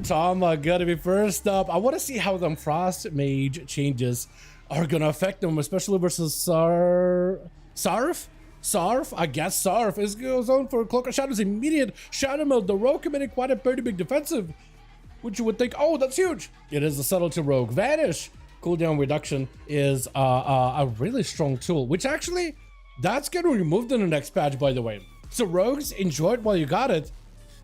Tama gotta be first up. I want to see how them Frost Mage changes are gonna affect them, especially versus Sarf? I guess Sarf is goes on for Cloak of Shadow's immediate Shadow Mode. The Rogue committing quite a pretty big defensive, which you would think, oh, that's huge. It is the Subtlety Rogue. Vanish cooldown reduction is a really strong tool, which actually, that's getting removed in the next patch, by the way. So Rogues, enjoy it while you got it,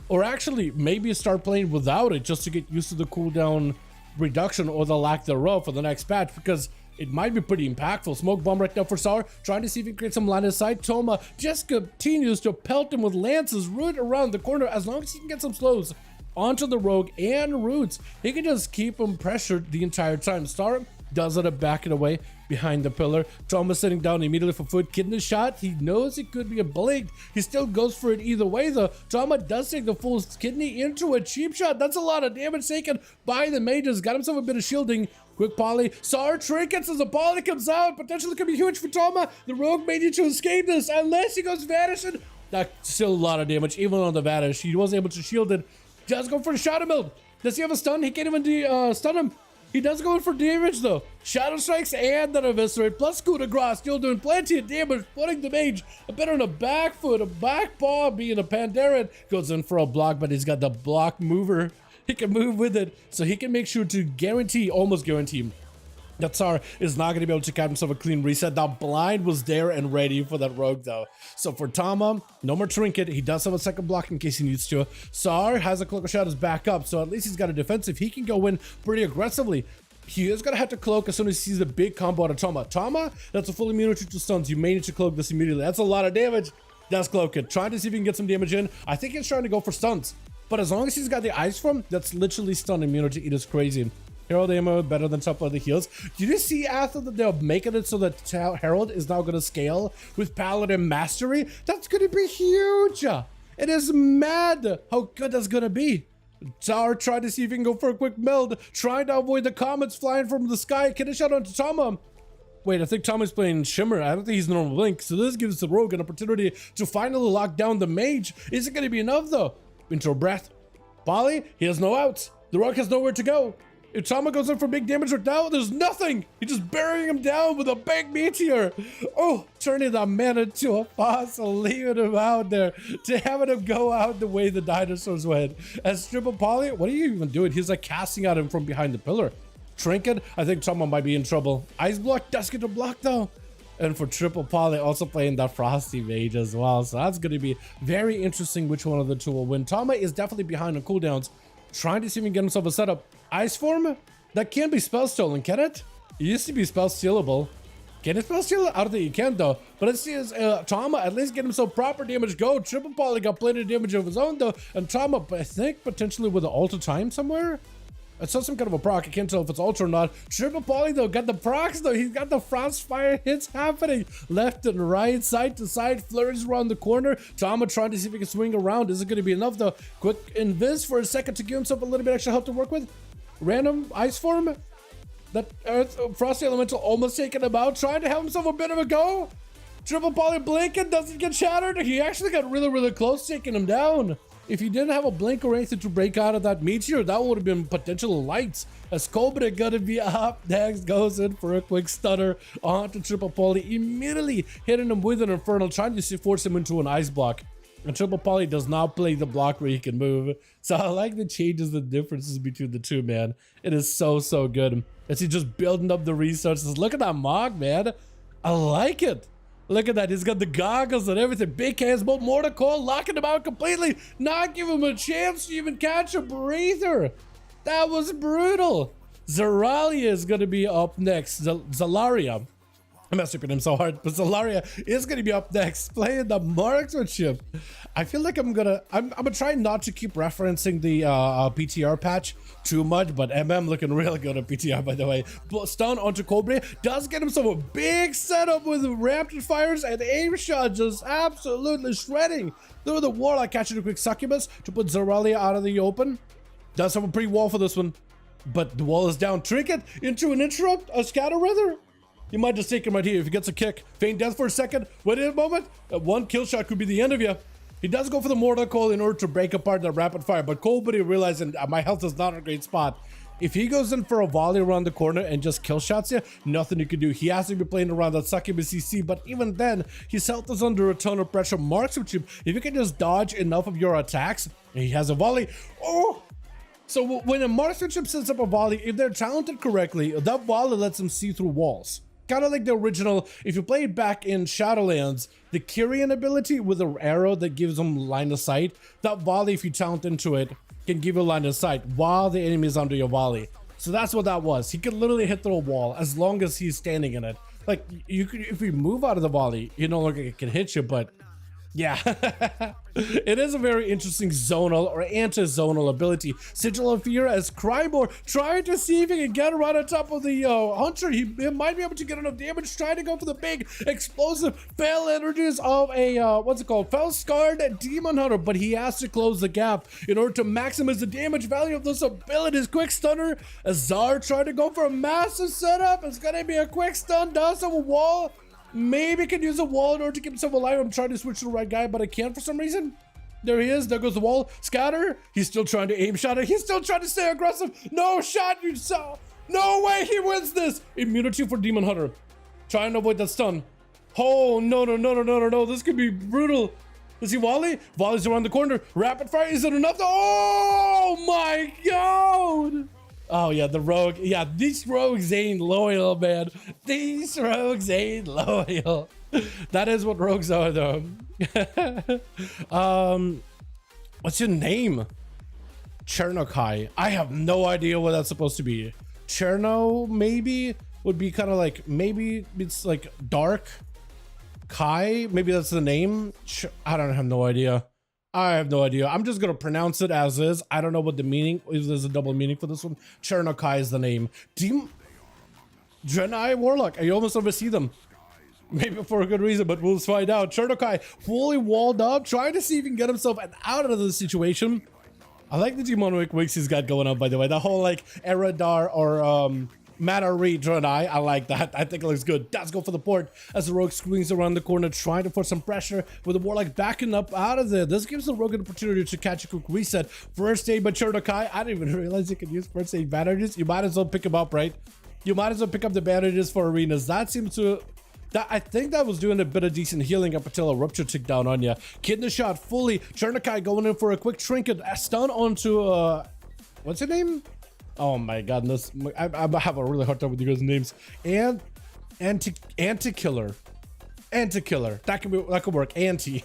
or actually maybe start playing without it just to get used to the cooldown reduction or the lack thereof for the next patch, because it might be pretty impactful. Smoke bomb right now for Sour, trying to see if he can create some line of sight. Toma just continues to pelt him with lances right around the corner. As long as he can get some slows onto the Rogue and roots, he can just keep him pressured the entire time. Star does it backing away behind the pillar. Toma sitting down immediately for foot. Kidney shot. He knows it could be a blink. He still goes for it either way though. Toma does take the full kidney into a cheap shot. That's a lot of damage taken by the mages. Got himself a bit of shielding. Quick poly. Sar trinkets as the poly comes out. Potentially could be huge for Toma. The Rogue may need to escape this unless he goes vanishing. That's still a lot of damage even on the vanish. He was able to shield it. Just go for the Shadow Meld. Does he have a stun? He can't even stun him. He does go in for damage though. Shadow Strikes and then Eviscerate plus coup de grace, still doing plenty of damage, putting the mage a bit on a back foot, a back paw, being a Pandaren. Goes in for a block, but he's got the block mover. He can move with it, so he can make sure to guarantee, almost guarantee, that Tsar is not going to be able to cap himself a clean reset. That blind was there and ready for that Rogue though. So for Tama, no more trinket. He does have a second block in case he needs to. Tsar has a Cloak of Shadows back up, so at least he's got a defensive. He can go in pretty aggressively. He is going to have to cloak as soon as he sees the big combo out of Tama. Tama, that's a full immunity to stuns. You may need to cloak this immediately. That's a lot of damage. That's cloak it. Trying to see if he can get some damage in. I think he's trying to go for stuns. But as long as he's got the ice form, that's literally stun immunity. It is crazy. Herald ammo better than top of the heals. Did you see after that they're making it so that Herald is now going to scale with Paladin Mastery? That's going to be huge. It is mad how good that's going to be. Tsar tried to see if he can go for a quick meld, trying to avoid the comets flying from the sky. Can a shot onto Tama? Wait, I think Toma's playing Shimmer. I don't think he's normal Blink. So this gives the Rogue an opportunity to finally lock down the mage. Is it going to be enough though? Into a breath. Polly, he has no outs. The Rogue has nowhere to go. If Tama goes in for big damage right now, there's nothing. He's just burying him down with a big meteor. Oh, turning that man into a fossil, leaving him out there, to having him go out the way the dinosaurs went. As Triple Poly, what are you even doing? He's like casting at him from behind the pillar. Trinket, I think Tama might be in trouble. Ice block does get a block though. And for Triple Poly, also playing that Frosty Mage as well. So that's going to be very interesting which one of the two will win. Tama is definitely behind on cooldowns, trying to see if he can get himself a setup. Ice form? That can't be spell stolen, can it? It used to be spell stealable. Can it spell steal? I don't think you can though. But let's see as Tama at least get himself proper damage go. Triple Poly got plenty of damage of his own though. And Tama, I think potentially with the Alter Time somewhere? I saw some kind of a proc. I can't tell if it's ultra or not. Triple Poly though got the procs though. He's got the Frostfire hits happening left and right, side to side, flurries around the corner. Tama trying to see if he can swing around. Is it going to be enough though? Quick invis for a second to give himself a little bit extra help to work with. Random ice form. That Earth Frosty Elemental almost taking him out, trying to have himself a bit of a go. Triple Poly blinking, doesn't get shattered. He actually got really close, taking him down. If he didn't have a blink or anything to break out of that meteor, that would have been potential lights. As Cobra gonna be up next, goes in for a quick stunner onto Triple Poly, immediately hitting him with an Infernal, trying to force him into an ice block. And Triple Poly does not play the block where he can move. So I like the changes, the differences between the two, man. It is so good. As he's just building up the resources. Look at that Mog, man. I like it. Look at that, he's got the goggles and everything. Big hands, but more to call, locking him out completely. Not give him a chance to even catch a breather. That was brutal. Zeralia is going to be up next. Zalaria. I'm messing with him so hard, but Zalaria is going to be up next, playing the marksmanship. I feel like I'm gonna try not to keep referencing the PTR patch too much, but MM looking real good at PTR, by the way. Stun onto Cobra, does get himself a big setup with rapid fires and aim shot, just absolutely shredding through the Warlock, catching a quick succubus to put Zeralia out of the open. Does have a pre-wall for this one, but the wall is down. Trinket into an interrupt, a scatter rather. You might just take him right here if he gets a kick. Feign death for a second. Wait a moment. One kill shot could be the end of you. He does go for the Mortal Coil in order to break apart the rapid fire, but Colebuddy realizing my health is not a great spot. If he goes in for a volley around the corner and just kill shots you, nothing you can do. He has to be playing around that succubus CC, but even then, his health is under a ton of pressure. Marksmanship, if you can just dodge enough of your attacks, he has a volley. Oh! So when a marksmanship sets up a volley, if they're talented correctly, that volley lets them see through walls. Kind of like the original, if you play it back in Shadowlands, the Kyrian ability with the arrow that gives them line of sight, that volley, if you talent into it, can give you line of sight while the enemy is under your volley. So that's what that was. He could literally hit through a wall as long as he's standing in it. Like, you could, if we move out of the volley, you no longer can hit you, but yeah. It is a very interesting zonal or anti-zonal ability. Sigil of Fear as Crybor trying to see if he can get right on top of the Hunter. He might be able to get enough damage, trying to go for the big explosive fell energies of a what's it called, fell scarred demon hunter, but he has to close the gap in order to maximize the damage value of those abilities. Quick stunner, Azar trying to go for a massive setup. It's gonna be a quick stun, does have a wall. Maybe can use a wall in order to keep himself alive. I'm trying to switch to the right guy, but I can't for some reason. There he is. There goes the wall. Scatter. He's still trying to aim shot it. He's still trying to stay aggressive. No shot. You saw. No way he wins this. Immunity for Demon Hunter. Trying to avoid that stun. Oh, no. This could be brutal. Does he volley? Volleys around the corner. Rapid fire. Is it enough? Oh my God. Oh yeah, the rogue. Yeah, these rogues ain't loyal, man. These rogues ain't loyal. That is what rogues are, though. What's your name? Chernokai. I have no idea what that's supposed to be. Cherno, maybe would be kind of like, maybe it's like dark. Kai, maybe that's the name. I don't have no idea. I have no idea. I'm just gonna pronounce it as is. I don't know what the meaning is. There's a double meaning for this one. Chernokai is the name. Draenei Warlock. I almost never see them. Maybe for a good reason, but we'll find out. Chernokai fully walled up, trying to see if he can get himself out of the situation. I like the demonic wigs he's got going on, by the way. The whole like Eredar or Matari Draenei. I like that. I think it looks good. Does go for the port as the rogue swings around the corner, trying to put some pressure with the warlock backing up out of there. This gives the rogue an opportunity to catch a quick reset. First aid by Chernokai. I didn't even realize you could use first aid bandages. You might as well pick them up, right? You might as well pick up the bandages for arenas. That seems to... I think that was doing a bit of decent healing up until a rupture ticked down on you. Kidney shot fully. Chernokai going in for a quick trinket. A stun onto... what's her name? Oh my goodness, I have a really hard time with you guys' names. And Anti-Killer. Anti-Killer. That could work. Anti.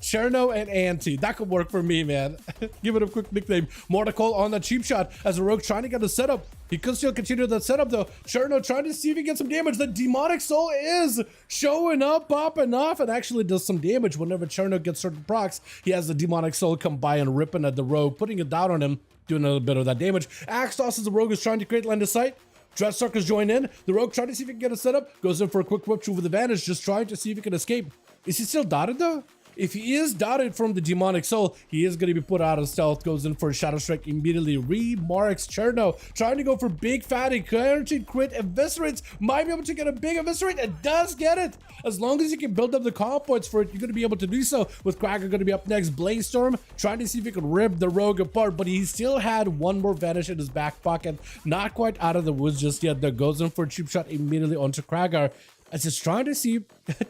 Cherno and Anti. That could work for me, man. Give it a quick nickname. Mortal on the cheap shot as a rogue trying to get the setup. He could still continue that setup though. Cherno trying to see if he gets some damage. The demonic soul is showing up, popping off, and actually does some damage whenever Cherno gets certain procs. He has the demonic soul come by and ripping at the rogue, putting it down on him, doing a little bit of that damage. Axe tosses the rogue is trying to create line of sight. Dreadsuckers join in. The rogue trying to see if he can get a setup. Goes in for a quick whip through with advantage, just trying to see if he can escape. Is he still dotted though? If he is dotted from the demonic soul, he is going to be put out of stealth. Goes in for a shadow strike immediately. Remarks Cherno trying to go for big fatty guaranteed crit eviscerates. Might be able to get a big eviscerate. It does get it. As long as you can build up the comp points for it, you're going to be able to do so. With Cracker going to be up next. Blaze Storm trying to see if he can rip the rogue apart, but he still had one more vanish in his back pocket. Not quite out of the woods just yet. There goes in for a cheap shot immediately onto Kragar. As he's trying to see,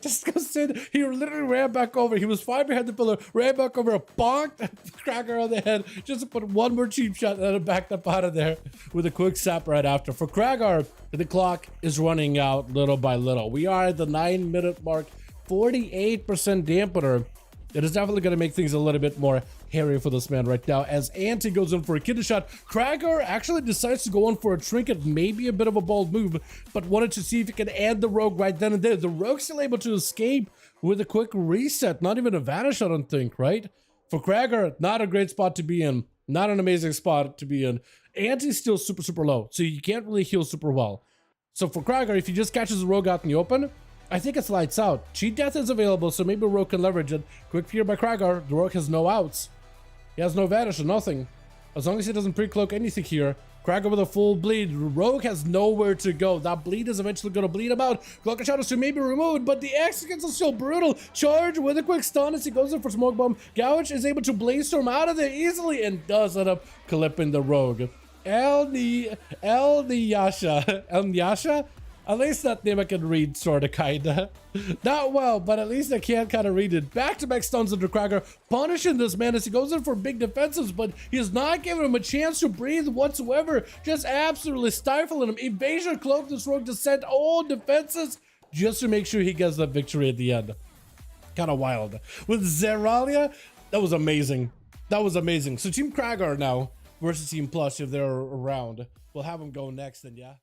just goes in, he literally ran back over. He was 5 behind the pillar, ran back over, bonked Cracker on the head, just to put one more cheap shot and then backed up out of there with a quick sap right after. For Kragar, the clock is running out little by little. We are at the 9-minute mark, 48% dampener. It is definitely going to make things a little bit more hairy for this man right now. As Anti goes in for a kidney shot, Kragar actually decides to go in for a trinket. Maybe a bit of a bold move, but wanted to see if he can add the rogue right then and there. The rogue's still able to escape with a quick reset. Not even a vanish, I don't think, right? For Kragar, not a great spot to be in. Not an amazing spot to be in. Anti's still super, super low, so you can't really heal super well. So for Kragar, if he just catches the rogue out in the open, I think it's lights out. Cheat death is available, so maybe Rogue can leverage it. Quick fear by Kragar. The Rogue has no outs. He has no vanish or nothing. As long as he doesn't pre-cloak anything here, Krager with a full bleed. Rogue has nowhere to go. That bleed is eventually going to bleed him out. Cloak of Shadows to maybe removed, but the Executes are still brutal. Charge with a quick stun as he goes in for Smoke Bomb. Gouge is able to Blaze Storm out of there easily and does end up clipping the Rogue. El Nyasha? At least that name I can read, sorta, kinda. Not well, but at least I can kind of read it. Back-to-back stuns into Krager, punishing this man as he goes in for big defensives, but he's not giving him a chance to breathe whatsoever. Just absolutely stifling him. Evasion, Cloak, this Rogue to send all defenses just to make sure he gets the victory at the end. Kind of wild. With Zeralia, that was amazing. That was amazing. So Team Krager now versus Team Plush if they're around. We'll have them go next, and yeah.